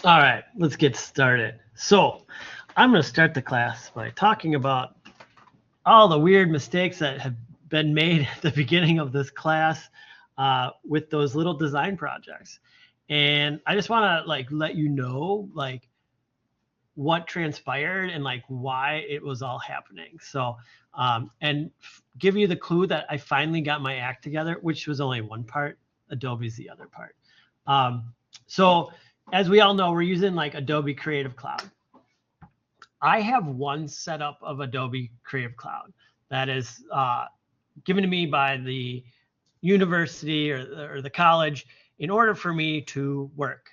All right, let's get started. So, I'm going to start the class by talking about all the weird mistakes that have been made at the beginning of this class with those little design projects. And I just want to let you know what transpired and why it was all happening. So, and give you the clue that I finally got my act together, which was only one part. Adobe's the other part. So as we all know, we're using Adobe Creative Cloud. I have one setup of Adobe Creative Cloud that is given to me by the university or the college in order for me to work.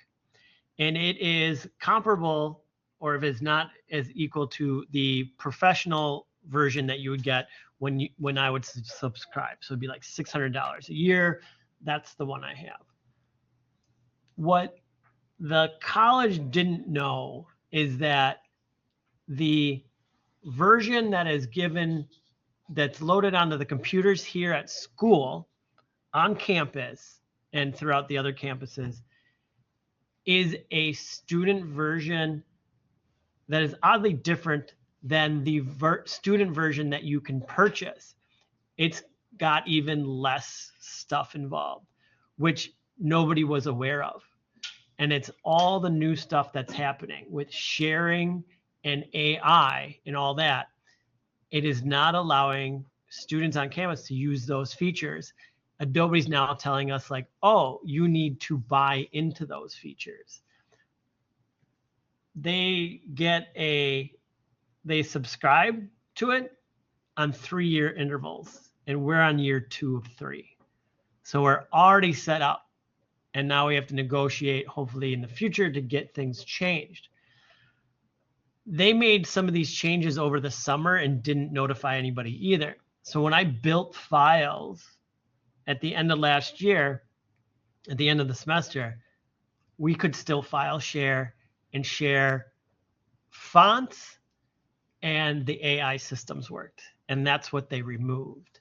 And it is comparable, or if it's not as equal to the professional version that you would get when I would subscribe. So it'd be like $600 a year. That's the one I have. What the college didn't know is that the version that is given, that's loaded onto the computers here at school, on campus, and throughout the other campuses, is a student version that is oddly different than the student version that you can purchase. It's got even less stuff involved, which nobody was aware of. And it's all the new stuff that's happening with sharing and AI and all that. It is not allowing students on campus to use those features. Adobe's now telling us oh, you need to buy into those features. They subscribe to it on 3-year intervals, and we're on year 2 of 3. So we're already set up, and now we have to negotiate, hopefully in the future, to get things changed. They made some of these changes over the summer and didn't notify anybody either. So when I built files at the end of last year, at the end of the semester, we could still file share and share fonts, and the AI systems worked. And that's what they removed.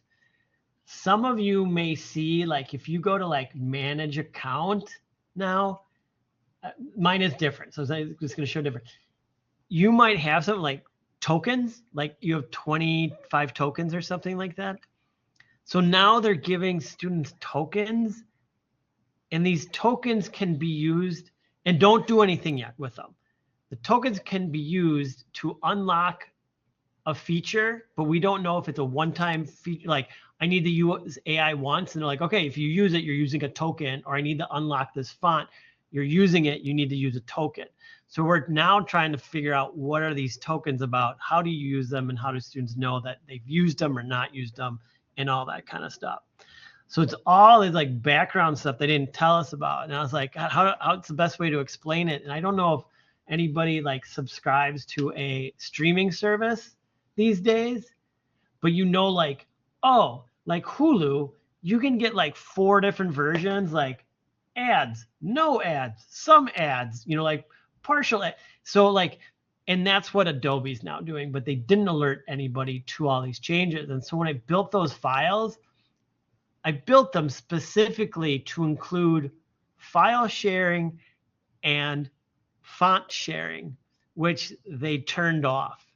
Some of you may see, if you go to manage account now, mine is different. So I'm just going to show different. You might have something like tokens, you have 25 tokens or something like that. So now they're giving students tokens, and these tokens can be used, and don't do anything yet with them. The tokens can be used to unlock a feature, but we don't know if it's a one-time feature. I need to use AI once, and they're okay, if you use it, you're using a token, or I need to unlock this font, you're using it, you need to use a token. So we're now trying to figure out what are these tokens about, how do you use them, and how do students know that they've used them or not used them, and all that kind of stuff. So it's all this background stuff they didn't tell us about. And I was how's the best way to explain it? And I don't know if anybody subscribes to a streaming service these days, but oh, Hulu, you can get 4 different versions, ads, no ads, some ads, partial ads. So and that's what Adobe's now doing, but they didn't alert anybody to all these changes. And so when I built those files, I built them specifically to include file sharing and font sharing, which they turned off.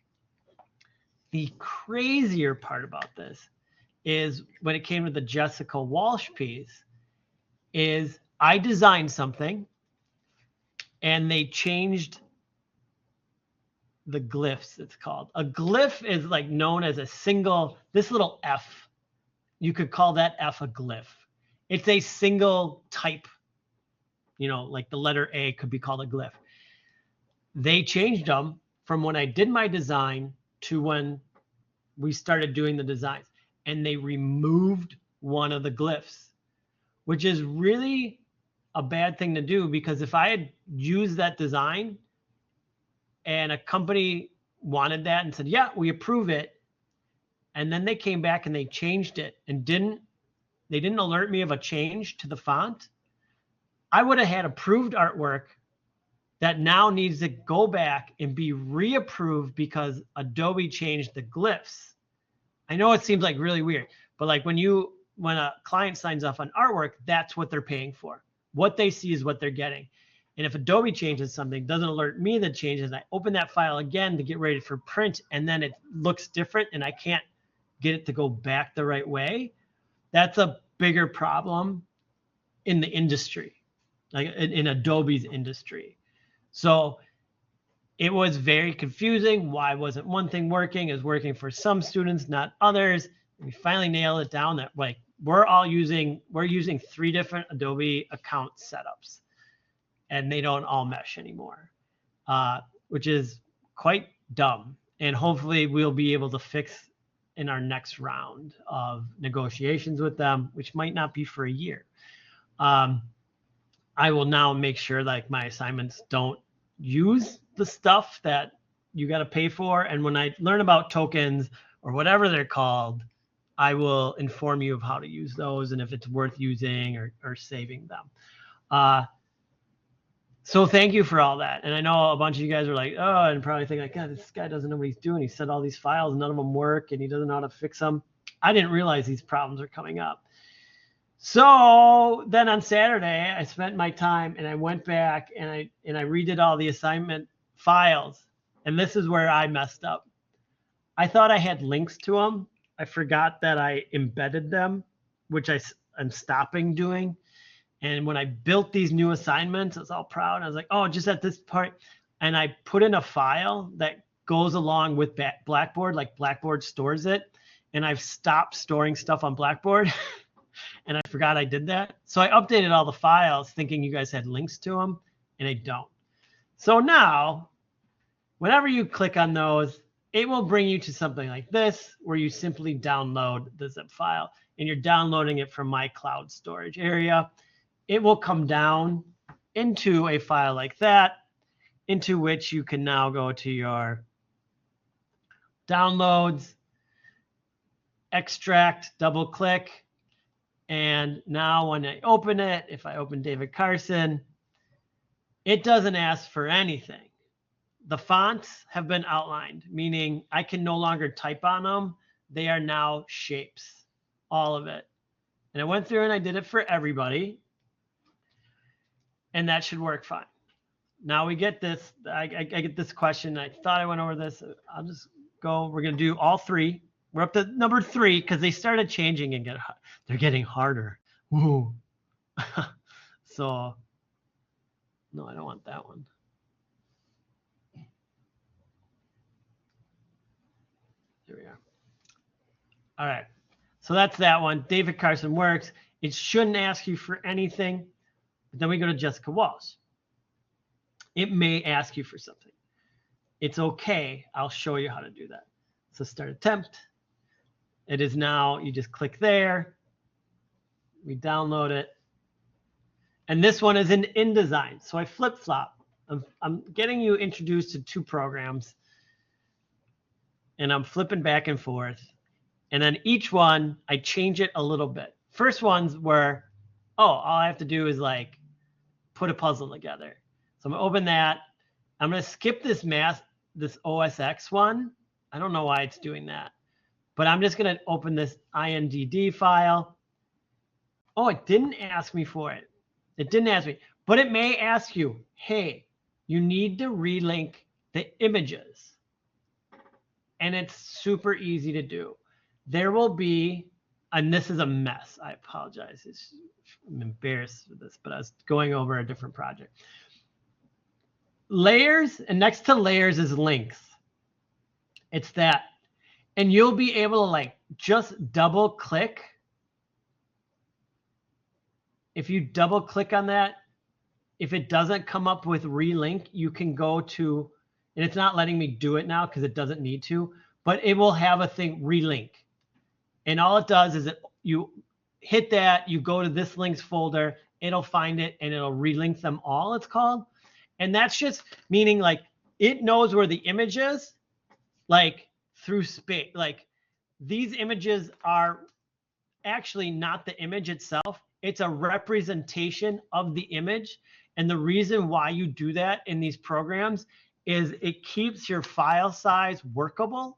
The crazier part about this is when it came to the Jessica Walsh piece, is I designed something and they changed the glyphs, it's called. A glyph is known as a single, this little F, you could call that F a glyph. It's a single type, the letter A could be called a glyph. They changed them from when I did my design to when we started doing the designs, and they removed one of the glyphs, which is really a bad thing to do, because if I had used that design and a company wanted that and said, yeah, we approve it, and then they came back and they changed it and they didn't alert me of a change to the font, I would have had approved artwork that now needs to go back and be reapproved because Adobe changed the glyphs. I know it seems really weird, but when a client signs off on artwork, that's what they're paying for. What they see is what they're getting. And if Adobe changes something, it doesn't alert me that changes. I open that file again to get ready for print, and then it looks different and I can't get it to go back the right way. That's a bigger problem in the industry, like in Adobe's industry. So it was very confusing. Why wasn't one thing working? Is working for some students, not others. And we finally nailed it down that like we're using 3 different Adobe account setups, and they don't all mesh anymore, which is quite dumb. And hopefully we'll be able to fix in our next round of negotiations with them, which might not be for a year. I will now make sure like my assignments don't use the stuff that you got to pay for. And when I learn about tokens or whatever they're called, I will inform you of how to use those and if it's worth using or saving them. So thank you for all that. And I know a bunch of you guys are like, oh, and probably think like, God, this guy doesn't know what he's doing. He sent all these files, none of them work, and he doesn't know how to fix them. I didn't realize these problems are coming up. So then on Saturday, I spent my time and I went back and I redid all the assignment files. And this is where I messed up. I thought I had links to them. I forgot that I embedded them, which I'm stopping doing. And when I built these new assignments, I was all proud. I was like, oh, just at this part. And I put in a file that goes along with Blackboard, like Blackboard stores it. And I've stopped storing stuff on Blackboard. And I forgot I did that. So I updated all the files thinking you guys had links to them, and I don't. So now, whenever you click on those, it will bring you to something like this, where you simply download the zip file, and you're downloading it from my cloud storage area. It will come down into a file like that, into which you can now go to your downloads, extract, double click. And now when I open it, if I open David Carson, it doesn't ask for anything. The fonts have been outlined, meaning I can no longer type on them. They are now shapes, all of it. And I went through and I did it for everybody. And that should work fine. Now we get this, I get this question. I thought I went over this. I'll just go, we're going to do all 3. We're up to number 3 because they started changing and they're getting harder. Woo. So, no, I don't want that one. There we are. All right. So that's that one. David Carson works. It shouldn't ask you for anything. But then we go to Jessica Walsh. It may ask you for something. It's okay. I'll show you how to do that. So start attempt. It is now, you just click there. We download it. And this one is in InDesign. So I flip-flop. I'm getting you introduced to 2 programs. And I'm flipping back and forth. And then each one, I change it a little bit. First ones were, oh, all I have to do is like put a puzzle together. So I'm going to open that. I'm going to skip this OSX one. I don't know why it's doing that. But I'm just going to open this INDD file. Oh, it didn't ask me for it. It didn't ask me. But it may ask you, hey, you need to relink the images. And it's super easy to do. There will be, and this is a mess. I apologize. I'm embarrassed with this, but I was going over a different project. Layers, and next to layers is links. It's that. And you'll be able to like just double click. If you double click on that, if it doesn't come up with relink, you can go to, and it's not letting me do it now because it doesn't need to, but it will have a thing relink. And all it does is you hit that, you go to this links folder, it'll find it and it'll relink them all, it's called. And that's just meaning like it knows where the image is, like through space. Like these images are actually not the image itself. It's a representation of the image. And the reason why you do that in these programs is it keeps your file size workable.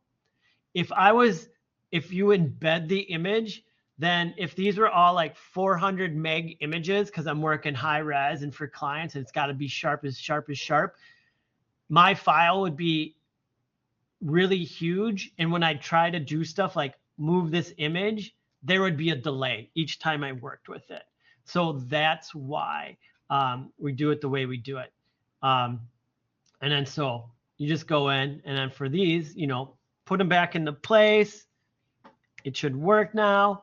If you embed the image, then if these were all like 400 meg images, because I'm working high res and for clients, and it's got to be sharp as sharp as sharp, my file would be really huge. And when I try to do stuff like move this image, there would be a delay each time I worked with it. So that's why we do it the way we do it. And then so you just go in, and then for these, you know, put them back into place. It should work now.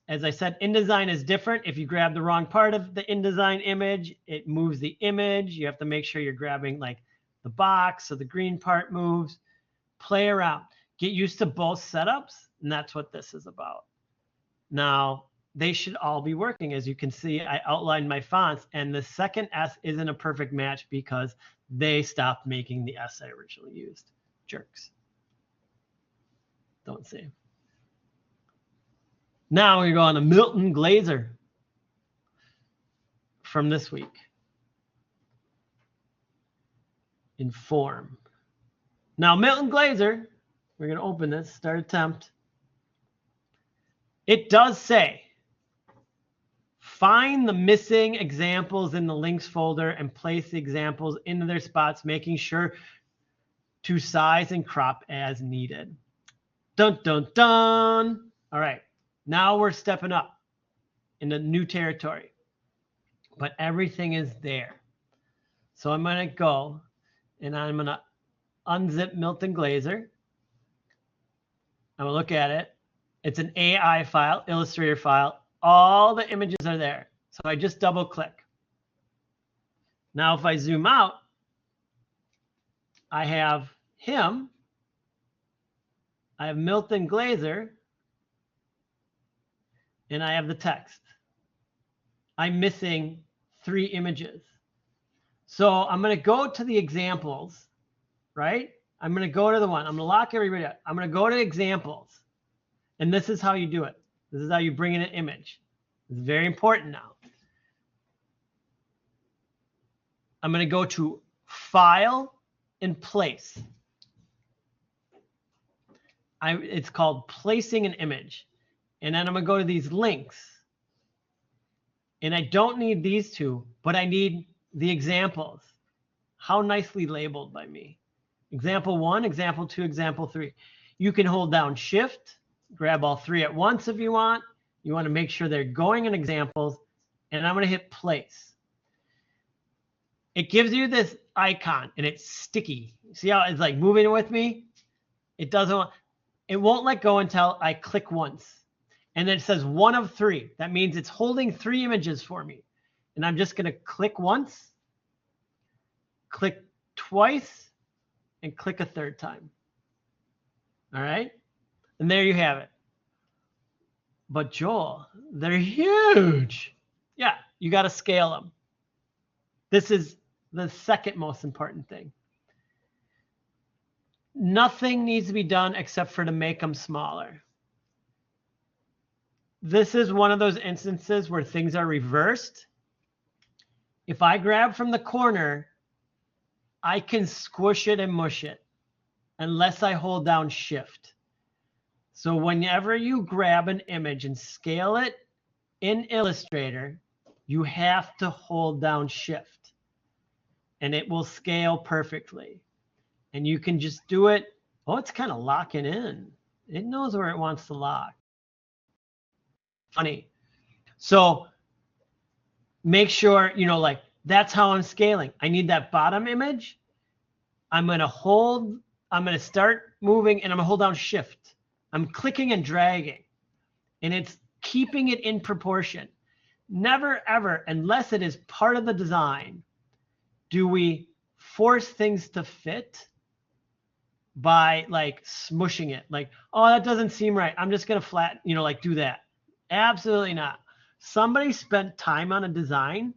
As I said, InDesign is different. If you grab the wrong part of the InDesign image, it moves the image. You have to make sure you're grabbing like the box so the green part moves. Play around. Get used to both setups, and that's what this is about. Now, they should all be working. As you can see, I outlined my fonts, and the second S isn't a perfect match because they stopped making the S I originally used. Jerks. Don't save. Now we go on to Milton Glaser from this week. Inform. Now, Milton Glaser, we're going to open this, start attempt. It does say, find the missing examples in the links folder and place the examples into their spots, making sure to size and crop as needed. Dun, dun, dun. All right. Now we're stepping up into new territory, but everything is there. So I'm going to go and I'm going to unzip Milton Glaser. I'm going to look at it. It's an AI file, Illustrator file. All the images are there. So I just double click. Now, if I zoom out, I have him. I have Milton Glaser. And I have the text. I'm missing 3 images. So I'm going to go to the examples, right? I'm going to go to the one. I'm going to lock everybody up. I'm going to go to examples. And this is how you do it. This is how you bring in an image. It's very important now. I'm going to go to File and Place. It's called Placing an Image. And then I'm going to go to these links. And I don't need these two, but I need the examples. How nicely labeled by me. Example 1, example 2, example 3. You can hold down Shift, grab all 3 at once if you want. You want to make sure they're going in examples. And I'm going to hit place. It gives you this icon, and it's sticky. See how it's like moving with me? It won't let go until I click once. And then it says 1 of 3. That means it's holding 3 images for me. And I'm just going to click once, click twice, and click a 3rd time. All right? And there you have it. But Joel, they're huge. Yeah, you got to scale them. This is the second most important thing. Nothing needs to be done except for to make them smaller. This is one of those instances where things are reversed. If I grab from the corner, I can squish it and mush it unless I hold down Shift. So whenever you grab an image and scale it in Illustrator, you have to hold down Shift and it will scale perfectly. And you can just do it. Oh, it's kind of locking in. It knows where it wants to lock. Funny. So make sure, like that's how I'm scaling. I need that bottom image. I'm going to start moving and I'm going to hold down Shift. I'm clicking and dragging and it's keeping it in proportion. Never ever, unless it is part of the design, do we force things to fit by like smushing it. Like, oh, that doesn't seem right. I'm just going to flatten, like do that. Absolutely not. Somebody spent time on a design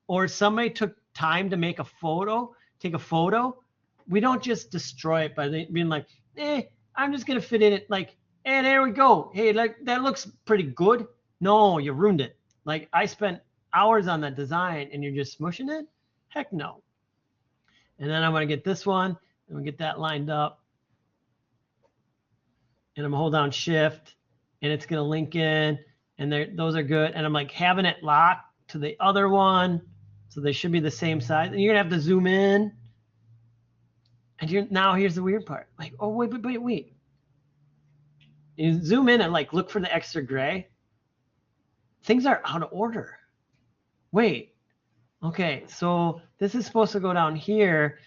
or somebody took time to take a photo. We don't just destroy it by being like, I'm just going to fit in it. Like, hey, there we go. Hey, like that looks pretty good. No, you ruined it. Like I spent hours on that design and you're just smushing it. Heck no. And then I'm going to get this one and we get that lined up. And I'm going to hold down Shift and it's going to link in. and those are good. And I'm like having it locked to the other one, so they should be the same size. And you're gonna have to zoom in. And now here's the weird part. Like, oh wait. You zoom in and like look for the extra gray. Things are out of order. Wait. Okay, so this is supposed to go down here,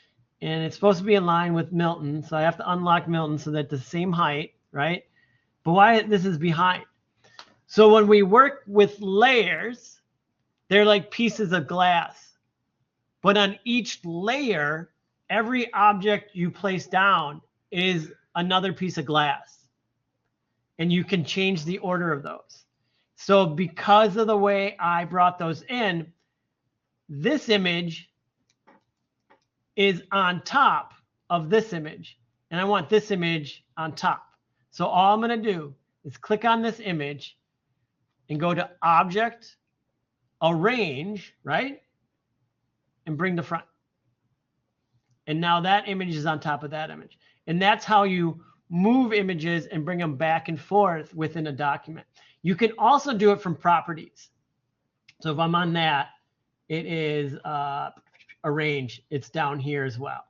and it's supposed to be in line with Milton. So I have to unlock Milton so that the same height, right? But why this is behind? So when we work with layers, they're like pieces of glass. But on each layer, every object you place down is another piece of glass. And you can change the order of those. So because of the way I brought those in, this image is on top of this image. And I want this image on top. So all I'm going to do is click on this image and go to Object, Arrange, right? And bring the front. And now that image is on top of that image. And that's how you move images and bring them back and forth within a document. You can also do it from properties. So if I'm on that, it is Arrange. It's down here as well.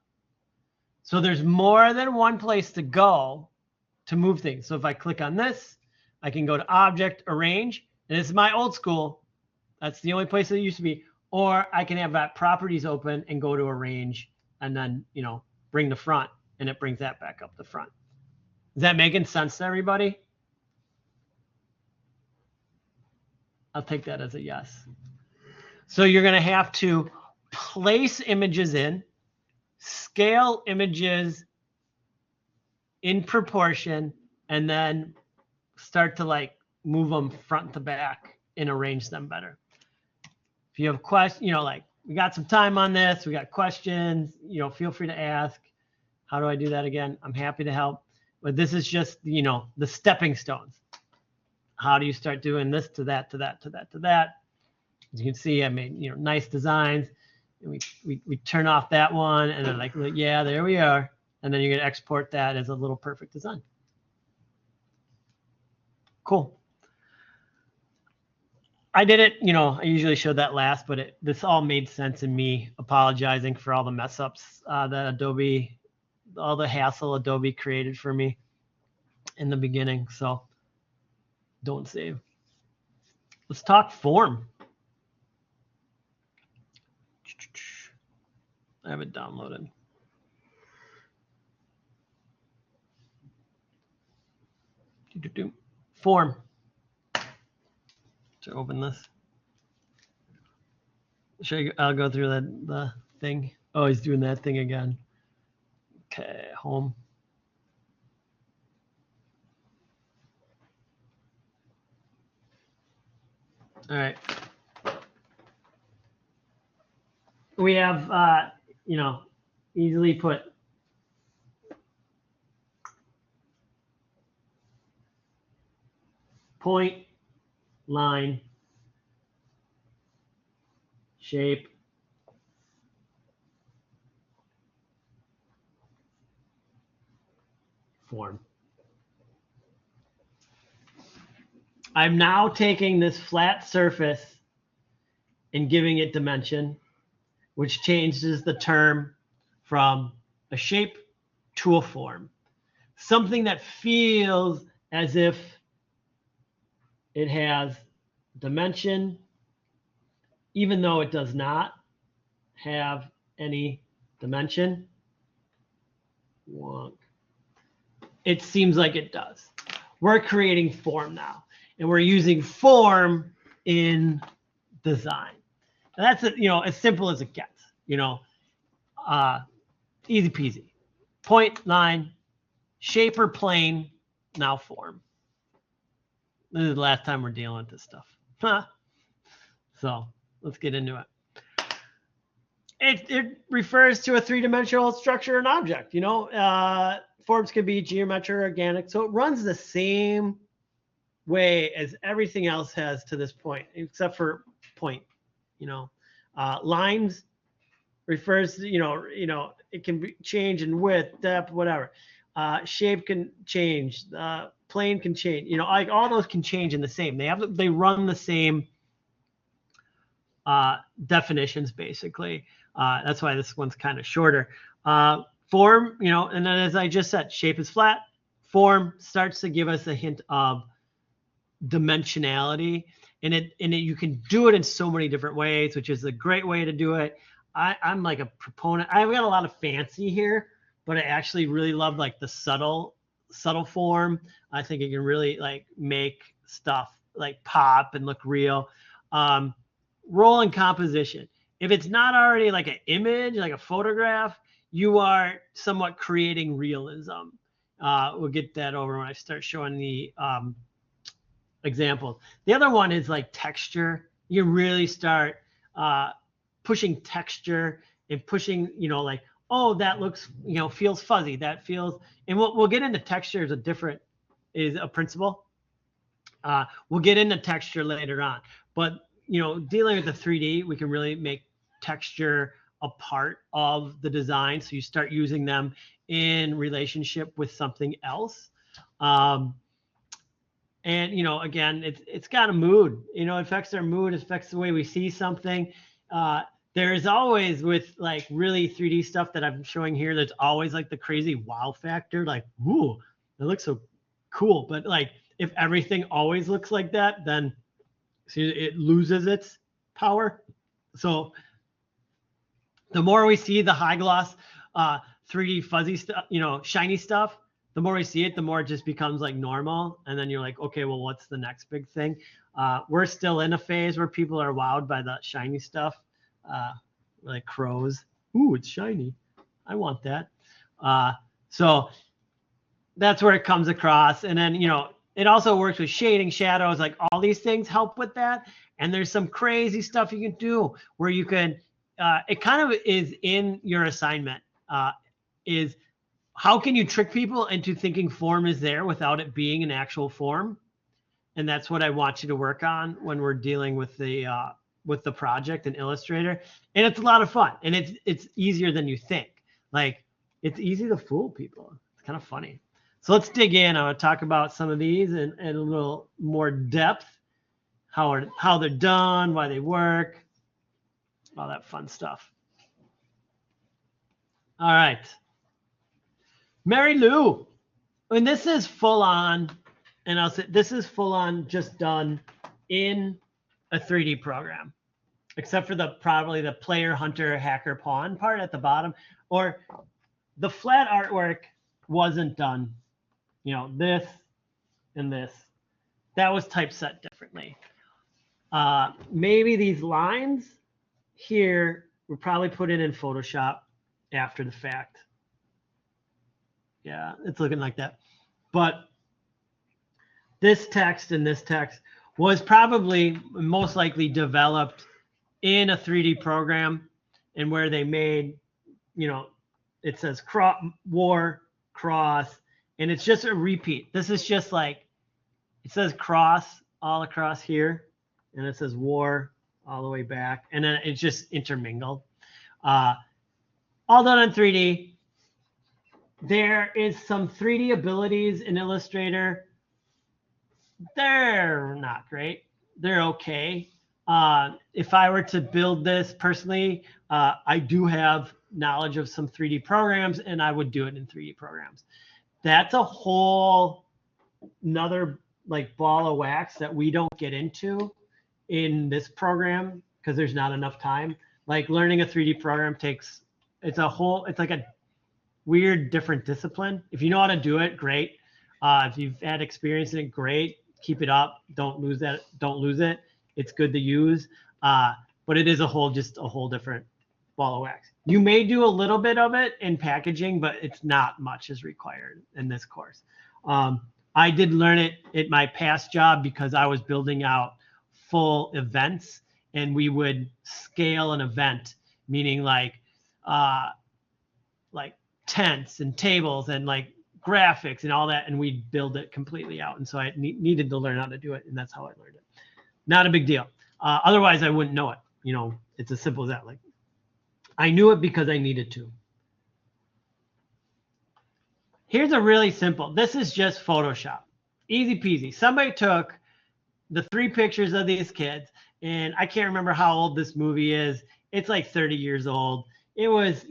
So there's more than one place to go to move things. So if I click on this, I can go to Object, Arrange, and it's my old school. That's the only place that it used to be. Or I can have that properties open and go to Arrange, and then, you know, bring the front, and it brings that back up the front. Is that making sense to everybody? I'll take that as a yes. So you're going to have to place images in, scale images in proportion, and then start to like move them front to back and arrange them better. If you have questions, you know, like we got some time on this, we got questions, you know, feel free to ask. How do I do that again? I'm happy to help. But this is just, you know, the stepping stones. How do you start doing this to that, to that, to that, to that? As you can see, I made, you know, nice designs. And we turn off that one, and then like, yeah, there we are. And then you're going to export that as a little perfect design. Cool. I did it, you know, I usually show that last, but this all made sense in me apologizing for all the mess ups that Adobe, all the hassle Adobe created for me in the beginning. So don't save. Let's talk form. I have it downloaded. Form. To open this. I'll go through the thing. Oh, he's doing that thing again. Okay, home. All right. We have, you know, easily put point, line, shape, form. I'm now taking this flat surface and giving it dimension, which changes the term from a shape to a form. Something that feels as if it has dimension, even though it does not have any dimension. It seems like it does. We're creating form now, and we're using form in design. And that's, you know, as simple as it gets, you know, easy peasy. Point, line, shape or plane, now form. This is the last time we're dealing with this stuff. So let's get into it. It refers to a three-dimensional structure and object. You know, forms can be geometric or organic. So it runs the same way as everything else has to this point, except for point. You know, lines refers to, you know, it can be change in width, depth, whatever. Shape can change. plane can change. You know, like all those can change in the same. They run the same definitions basically. That's why this one's kind of shorter. Form, you know, and then as I just said, shape is flat. Form starts to give us a hint of dimensionality, and you can do it in so many different ways, which is a great way to do it. I'm like a proponent. I've got a lot of fancy here, but I actually really love like the subtle form. I think it can really like make stuff like pop and look real. Role and composition. If it's not already like an image, like a photograph, you are somewhat creating realism. We'll get that over when I start showing the examples. The other one is like texture. You really start pushing texture and pushing, you know, like, oh, that looks, you know, feels fuzzy. That feels, and we'll get into texture is a principle. We'll get into texture later on, but you know, dealing with the 3D, we can really make texture a part of the design. So you start using them in relationship with something else. And, you know, again, it's got a mood, you know, it affects our mood, it affects the way we see something. There is always with like really 3D stuff that I'm showing here, there's always like the crazy wow factor, like, ooh, it looks so cool. But like, if everything always looks like that, then it loses its power. So the more we see the high gloss 3D fuzzy stuff, you know, shiny stuff, the more we see it, the more it just becomes like normal. And then you're like, okay, well, what's the next big thing? We're still in a phase where people are wowed by the shiny stuff, like crows. Ooh, it's shiny. I want that. So that's where it comes across. And then, you know, it also works with shading, shadows, like all these things help with that. And there's some crazy stuff you can do where you can, it kind of is in your assignment, is how can you trick people into thinking form is there without it being an actual form? And that's what I want you to work on when we're dealing with the project in Illustrator. And it's a lot of fun, and it's easier than you think. Like, it's easy to fool people. It's kind of funny. So let's dig in. I'm going to talk about some of these in a little more depth, how they're done, why they work, all that fun stuff. All right. Mary Lou. And this is full on, and I'll say this is full on just done in a 3D program, except for probably the player, hunter, hacker, pawn part at the bottom, or the flat artwork wasn't done. You know, this and this, that was typeset differently. Maybe these lines here were probably put in Photoshop after the fact. Yeah, it's looking like that. But this text and this text was probably most likely developed in a 3D program, and where they made, you know, it says war, cross, and it's just a repeat. This is just like, it says cross all across here, and it says war all the way back, and then it's just intermingled. All done in 3D. There is some 3D abilities in Illustrator. They're not great. They're okay. If I were to build this personally, I do have knowledge of some 3D programs, and I would do it in 3D programs. That's a whole another like ball of wax that we don't get into in this program because there's not enough time. Like learning a 3D program it's like a weird different discipline. If you know how to do it, great. If you've had experience in it, great. Keep it up. Don't lose it. It's good to use. But it is just a whole different ball of wax. You may do a little bit of it in packaging, but it's not much is required in this course. I did learn it at my past job because I was building out full events, and we would scale an event, meaning like tents and tables and like graphics and all that, and we'd build it completely out. And so I needed to learn how to do it, and that's how I learned it. Not a big deal. Otherwise, I wouldn't know it. You know, it's as simple as that. Like, I knew it because I needed to. Here's a really simple. This is just Photoshop. Easy peasy. Somebody took the 3 pictures of these kids, and I can't remember how old this movie is. It's like 30 years old. It was,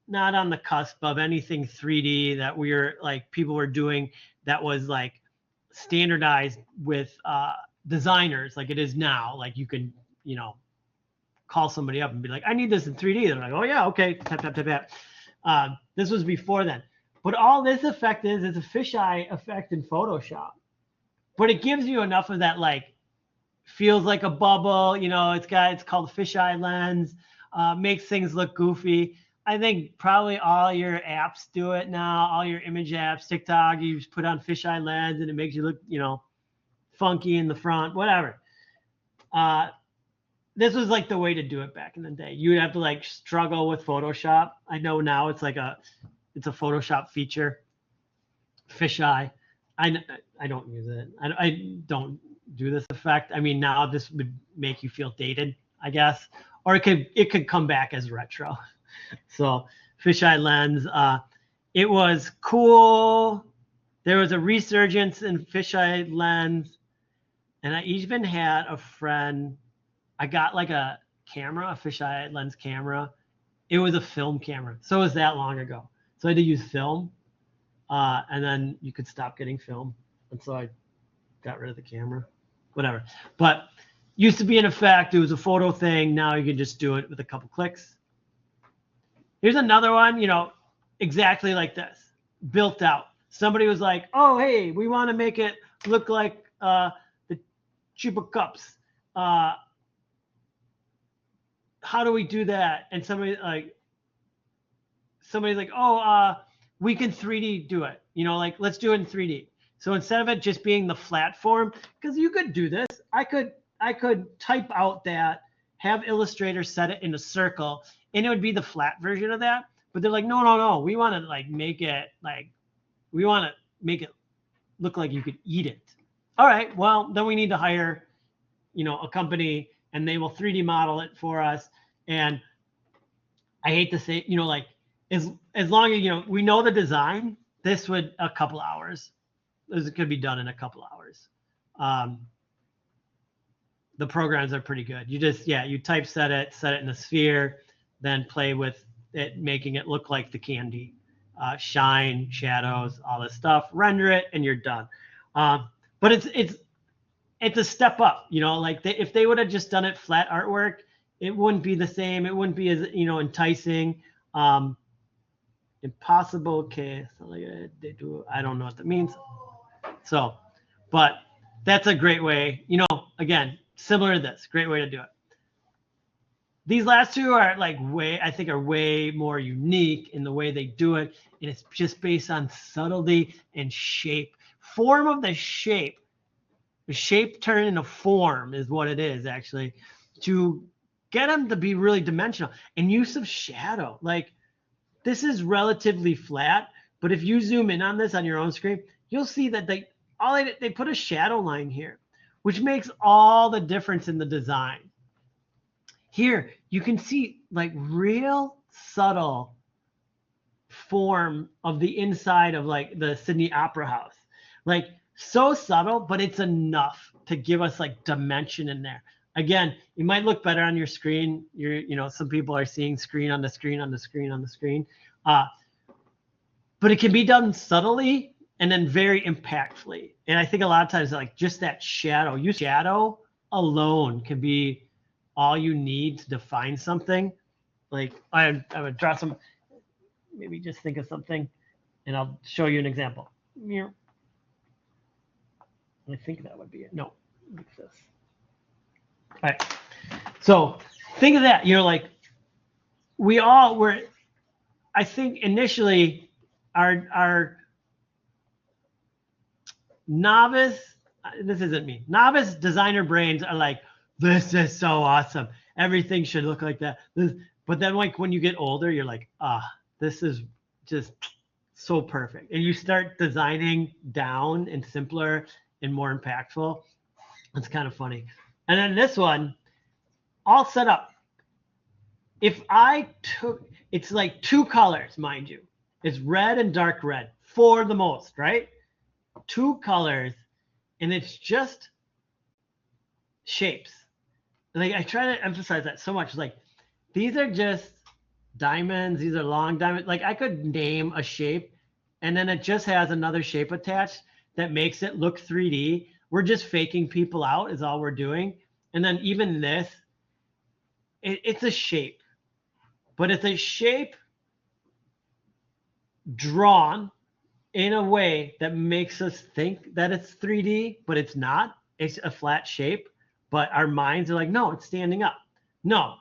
not on the cusp of anything 3D that we were like people were doing that was like standardized with designers like it is now. Like you can, call somebody up and be like, I need this in 3D. They're like, oh yeah, okay, tap, tap, tap, tap. This was before then. But all this effect is a fisheye effect in Photoshop. But it gives you enough of that, like, feels like a bubble. It's called fisheye lens. Makes things look goofy. I think probably all your apps do it now. All your image apps, TikTok, you just put on fisheye lens and it makes you look, funky in the front, whatever. This was like the way to do it back in the day. You would have to like struggle with Photoshop. I know now it's a Photoshop feature, fisheye. I don't use it. I don't do this effect. I mean, now this would make you feel dated, I guess, or it could come back as retro. So fisheye lens, it was cool. There was a resurgence in fisheye lens, and I even had a friend. I got like a camera, a fisheye lens camera. It was a film camera, so it was that long ago. So I had to use film. And then you could stop getting film. And so I got rid of the camera, whatever. But used to be an effect. It was a photo thing. Now you can just do it with a couple clicks. Here's another one, exactly like this, built out. Somebody was like, oh, hey, we want to make it look like the Chupa Cups. How do we do that? And somebody's like, oh, we can 3D do it. Like let's do it in 3D. So instead of it just being the flat form, because you could do this, I could type out that, have Illustrator set it in a circle, and it would be the flat version of that. But they're like, no, we want to make it look like you could eat it. All right, well then we need to hire, a company, and they will 3D model it for us. And I hate to say, as long as we know the design, this would a couple hours. This could be done in a couple hours. The programs are pretty good. You typeset it, set it in a sphere, then play with it, making it look like the candy, shine, shadows, all this stuff. Render it, and you're done. But it's a step up. If they would have just done it flat artwork, it wouldn't be the same. It wouldn't be as enticing. Impossible. Okay, so they do. I don't know what that means. So, but that's a great way. Again, similar to this. Great way to do it. These last two are way more unique in the way they do it, and it's just based on subtlety and shape. Form of the shape. The shape turned into form is what it is actually, to get them to be really dimensional, and use of shadow. Like, this is relatively flat, but if you zoom in on this on your own screen, you'll see that they put a shadow line here, which makes all the difference in the design. Here, you can see like real subtle form of the inside of like the Sydney Opera House. Like, so subtle, but it's enough to give us like dimension in there. Again, it might look better on your screen. Some people are seeing screen on the screen on the screen on the screen. But it can be done subtly and then very impactfully. And I think a lot of times, like, just that shadow, shadow alone can be all you need to define something. Like, I would draw some, maybe just think of something, and I'll show you an example. I think that would be it. No, like this. All right. So think of that. We all were, I think initially our novice, this isn't me, novice designer brains are like, this is so awesome. Everything should look like that. But then like when you get older, you're like, this is just so perfect. And you start designing down and simpler and more impactful. It's kind of funny. And then this one, all set up. If I took, it's like 2 colors, mind you. It's red and dark red for the most, right? 2 colors, and it's just shapes. Like I try to emphasize that so much. Like these are just diamonds. These are long diamonds. Like I could name a shape, and then it just has another shape attached that makes it look 3D. We're just faking people out is all we're doing. And then even this, it's a shape, but it's a shape drawn in a way that makes us think that it's 3D, but it's not. It's a flat shape, but our minds are like, no, it's standing up. No,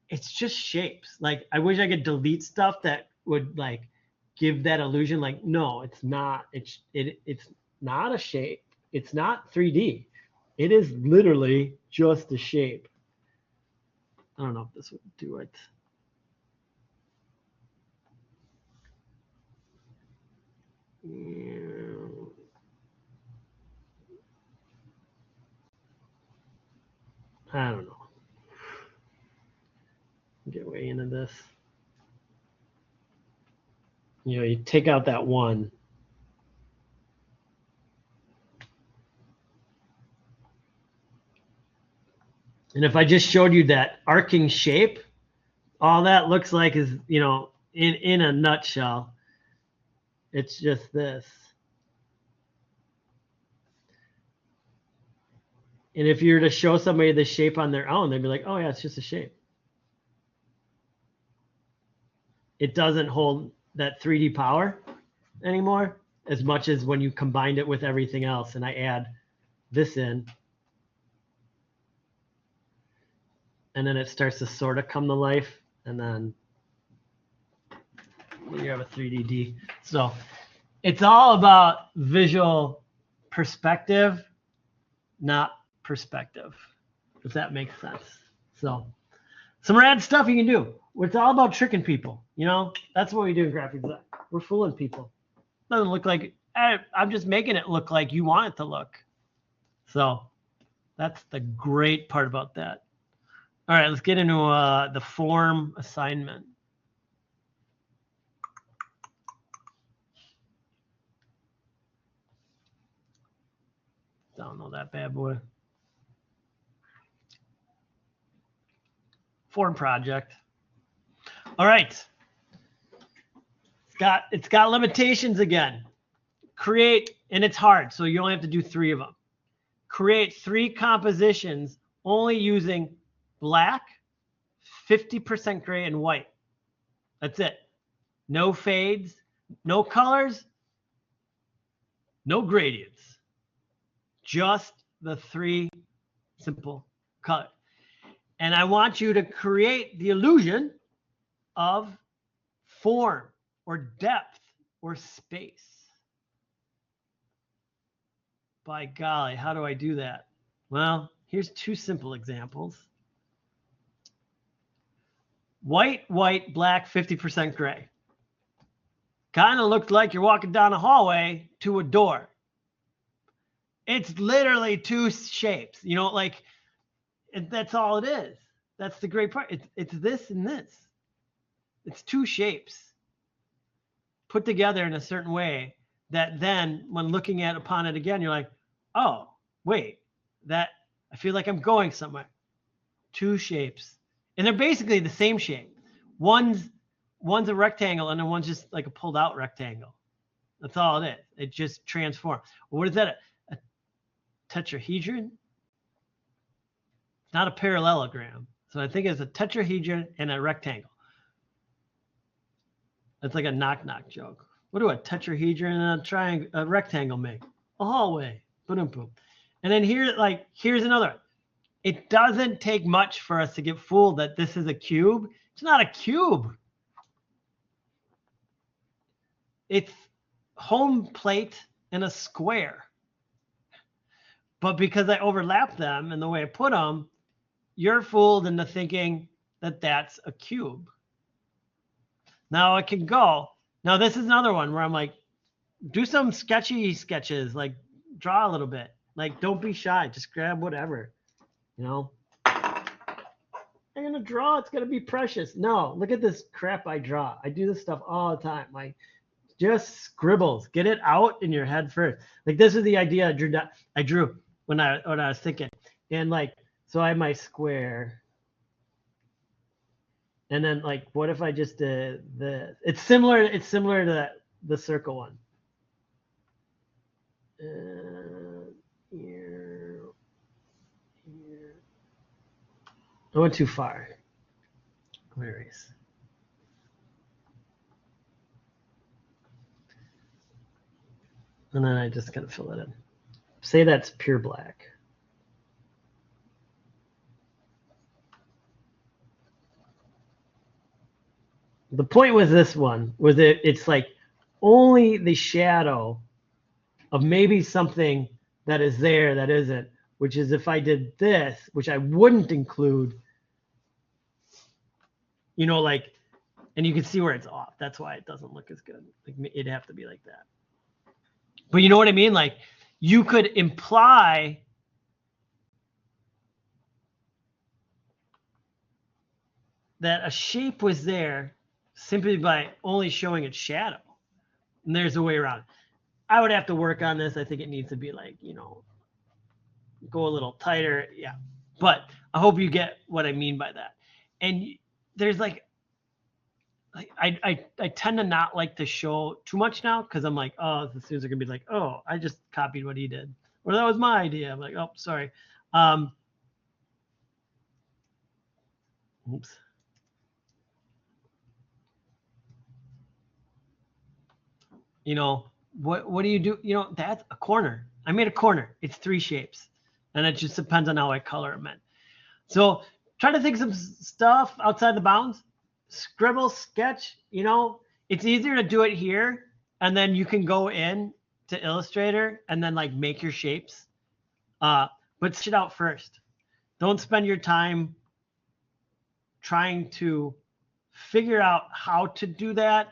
it's just shapes. Like I wish I could delete stuff that would like give that illusion. Like, no, it's not. It's not a shape. It's not 3D. It is literally just a shape. I don't know if this would do it. I don't know. Get way into this. You know, you take out that one. And if I just showed you that arcing shape, all that looks like is, you know, in a nutshell, it's just this. And if you were to show somebody the shape on their own, they'd be like, oh yeah, it's just a shape. It doesn't hold that 3D power anymore as much as when you combined it with everything else. And I add this in, and then it starts to sort of come to life, and then you have a 3D. So it's all about visual perspective, not perspective, if that makes sense. So some rad stuff you can do. It's all about tricking people. You know, that's what we do in graphic design. We're fooling people. It doesn't look like, I'm just making it look like you want it to look. So that's the great part about that. All right, let's get into the form assignment. Download that bad boy. Form project. All right. It's got limitations again. Create, and it's hard, so you only have to do 3 of them. Create 3 compositions only using black, 50% gray, and white. That's it. No fades, no colors, no gradients. Just the 3 simple colors. And I want you to create the illusion of form or depth or space. By golly, how do I do that? Well, here's 2 simple examples. White, black, 50% gray. Kind of looked like you're walking down a hallway to a door. It's literally 2 shapes, you know, like that's all it is. That's the great part. It's this and this. It's 2 shapes put together in a certain way that then when looking at upon it again, you're like, oh, wait, that I feel like I'm going somewhere. 2 shapes. And they're basically the same shape. One's a rectangle and then one's just like a pulled out rectangle. That's all it is. It just transforms. Well, what is that? A tetrahedron? It's not a parallelogram. So I think it's a tetrahedron and a rectangle. That's like a knock-knock joke. What do a tetrahedron and a rectangle make? A hallway. Boom, boom. And then here's another. It doesn't take much for us to get fooled that this is a cube. It's not a cube. It's home plate and a square. But because I overlap them and the way I put them, you're fooled into thinking that that's a cube. Now I can go. Now this is another one where I'm like, do some sketchy sketches, like draw a little bit. Like don't be shy, just grab whatever, you know. I'm gonna draw, it's gonna be precious. No, look at this crap I draw. I do this stuff all the time. My just scribbles. Get it out in your head first. Like this is the idea I drew when I was thinking. And like, so I have my square. And then like, what if I just did the, it's similar to the circle one. Here. I went too far. Where is? And then I just gotta fill it in. Say that's pure black. The point with this one was that it's like only the shadow of maybe something that is there that isn't, which is if I did this, which I wouldn't include, you know, like, and you can see where it's off. That's why it doesn't look as good. Like it'd have to be like that. But you know what I mean? Like you could imply that a shape was there simply by only showing its shadow. And there's a way around it. I would have to work on this. I think it needs to be like, you know, go a little tighter. Yeah. But I hope you get what I mean by that. And there's like I tend to not like to show too much now because I'm like, oh, the students are gonna be like, oh, I just copied what he did, or that was my idea. I'm like, oh, sorry. Oops. You know, what do you do? You know, that's a corner. I made a corner. It's 3 shapes, and it just depends on how I color them in. So try to think of some stuff outside the bounds. Scribble, sketch, you know, it's easier to do it here, and then you can go in to Illustrator and then like make your shapes. But sketch it out first. Don't spend your time trying to figure out how to do that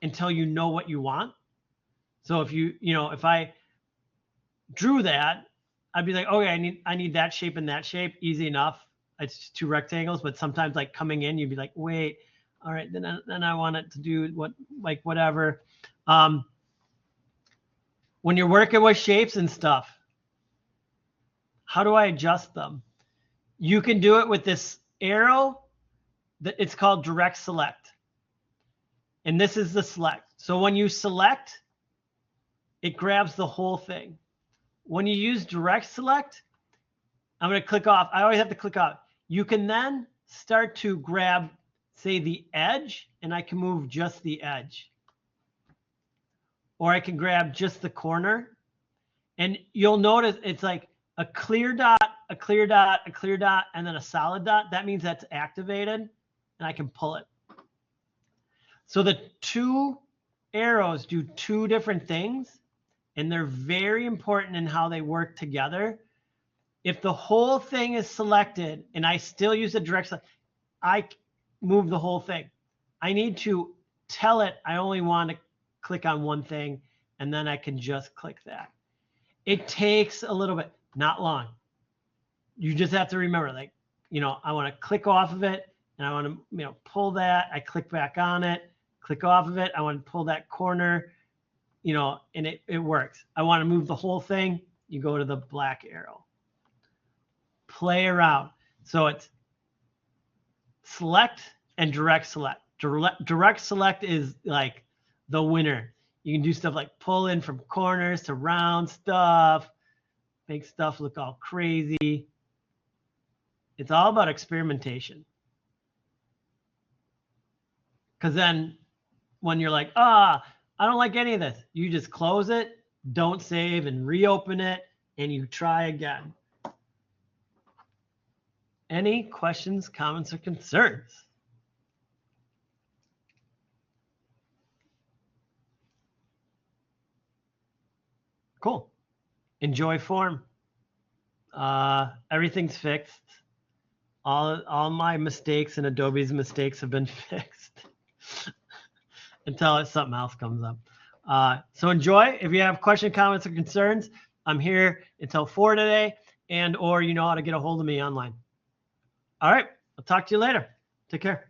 until you know what you want. So if you know, if I drew that, I'd be like, okay, I need that shape and that shape, easy enough. It's just 2 rectangles, but sometimes like coming in, you'd be like, wait, all right, then I want it to do whatever. When you're working with shapes and stuff, how do I adjust them? You can do it with this arrow. It's called direct select. And this is the select. So when you select, it grabs the whole thing. When you use direct select, I'm going to click off. I always have to click off. You can then start to grab, say, the edge, and I can move just the edge. Or I can grab just the corner. And you'll notice it's like a clear dot, a clear dot, a clear dot, and then a solid dot. That means that's activated, and I can pull it. So the 2 arrows do 2 different things, and they're very important in how they work together. If the whole thing is selected and I still use a direct select, I move the whole thing. I need to tell it I only want to click on one thing, and then I can just click that. It takes a little bit, not long. You just have to remember, like, you know, I want to click off of it, and I want to, you know, pull that. I click back on it, click off of it. I want to pull that corner, you know, and it works. I want to move the whole thing. You go to the black arrow. Play around. So it's select and direct select. Direct select is like the winner. You can do stuff like pull in from corners to round stuff, make stuff look all crazy. It's all about experimentation. Because then when you're like, I don't like any of this, you just close it, don't save, and reopen it, and you try again. Any questions, comments, or concerns? Cool. Enjoy form. Everything's fixed. All my mistakes and Adobe's mistakes have been fixed until something else comes up. So enjoy. If you have questions, comments, or concerns, I'm here until 4 today, or you know how to get a hold of me online. All right. I'll talk to you later. Take care.